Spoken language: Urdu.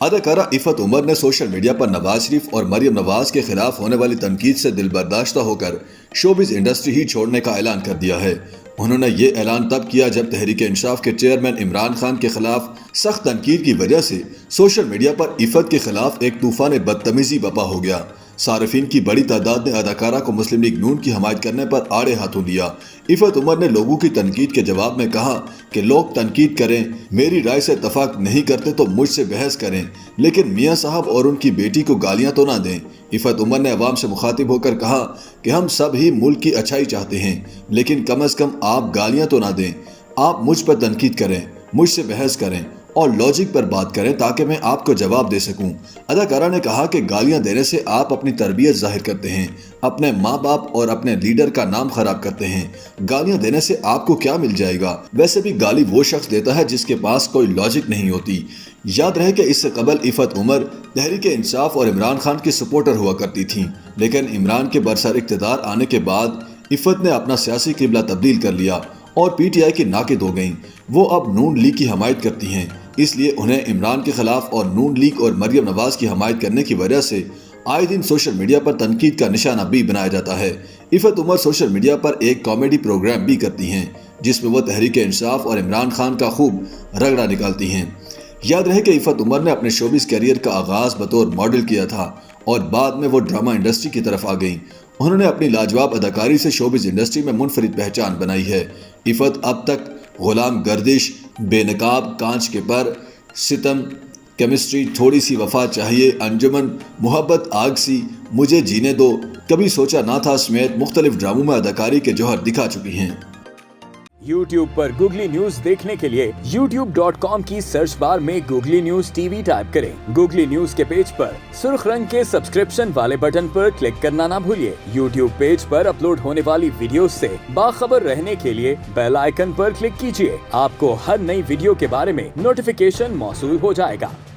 اداکارہ عفت عمر نے سوشل میڈیا پر نواز شریف اور مریم نواز کے خلاف ہونے والی تنقید سے دل برداشتہ ہو کر شوبز انڈسٹری ہی چھوڑنے کا اعلان کر دیا ہے۔ انہوں نے یہ اعلان تب کیا جب تحریک انصاف کے چیئرمین عمران خان کے خلاف سخت تنقید کی وجہ سے سوشل میڈیا پر عفت کے خلاف ایک طوفان بدتمیزی برپا ہو گیا۔ صارفین کی بڑی تعداد نے اداکارہ کو مسلم لیگ نون کی حمایت کرنے پر آڑے ہاتھوں لیا۔ عفت عمر نے لوگوں کی تنقید کے جواب میں کہا کہ لوگ تنقید کریں، میری رائے سے اتفاق نہیں کرتے تو مجھ سے بحث کریں، لیکن میاں صاحب اور ان کی بیٹی کو گالیاں تو نہ دیں۔ عفت عمر نے عوام سے مخاطب ہو کر کہا کہ ہم سب ہی ملک کی اچھائی چاہتے ہیں، لیکن کم از کم آپ گالیاں تو نہ دیں۔ آپ مجھ پر تنقید کریں، مجھ سے بحث کریں اور لاجک پر بات کریں تاکہ میں آپ کو جواب دے سکوں۔ اداکارہ نے کہا کہ گالیاں دینے سے آپ اپنی تربیت ظاہر کرتے ہیں، اپنے ماں باپ اور اپنے لیڈر کا نام خراب کرتے ہیں۔ گالیاں دینے سے آپ کو کیا مل جائے گا؟ ویسے بھی گالی وہ شخص دیتا ہے جس کے پاس کوئی لاجک نہیں ہوتی۔ یاد رہے کہ اس سے قبل عفت عمر تحریک انصاف اور عمران خان کی سپورٹر ہوا کرتی تھیں، لیکن عمران کے برسر اقتدار آنے کے بعد عفت نے اپنا سیاسی قبلہ تبدیل کر لیا اور پی ٹی آئی کی ناقد ہو گئیں۔ وہ اب نون لیگ کی حمایت کرتی ہیں، اس لیے انہیں عمران کے خلاف اور نون لیگ اور مریم نواز کی حمایت کرنے کی وجہ سے آئے دن سوشل میڈیا پر تنقید کا نشانہ بھی بنایا جاتا ہے۔ عفت عمر سوشل میڈیا پر ایک کامیڈی پروگرام بھی کرتی ہیں جس میں وہ تحریک انصاف اور عمران خان کا خوب رگڑا نکالتی ہیں۔ یاد رہے کہ عفت عمر نے اپنے شوبز کیریئر کا آغاز بطور ماڈل کیا تھا اور بعد میں وہ ڈرامہ انڈسٹری کی طرف آ گئیں۔ انہوں نے اپنی لاجواب اداکاری سے شوبز انڈسٹری میں منفرد پہچان بنائی ہے۔ عفت اب تک غلام گردش، بے نقاب، کانچ کے پر، ستم، کیمسٹری، تھوڑی سی وفا چاہیے، انجمن، محبت آگ سی، مجھے جینے دو، کبھی سوچا نہ تھا سمیت مختلف ڈراموں میں اداکاری کے جوہر دکھا چکی ہیں۔ YouTube پر گوگلی نیوز دیکھنے کے لیے youtube.com کی سرچ بار میں googly news T V type کریں۔ گوگلی نیوز کے پیج پر سرخ رنگ کے سبسکرپشن والے بٹن پر کلک کرنا نہ بھولیے۔ YouTube پیج پر اپلوڈ ہونے والی ویڈیوز سے باخبر رہنے کے لیے بیل آئیکن پر کلک کیجیے۔ آپ کو ہر نئی ویڈیو کے بارے میں نوٹیفیکیشن موصول ہو جائے گا۔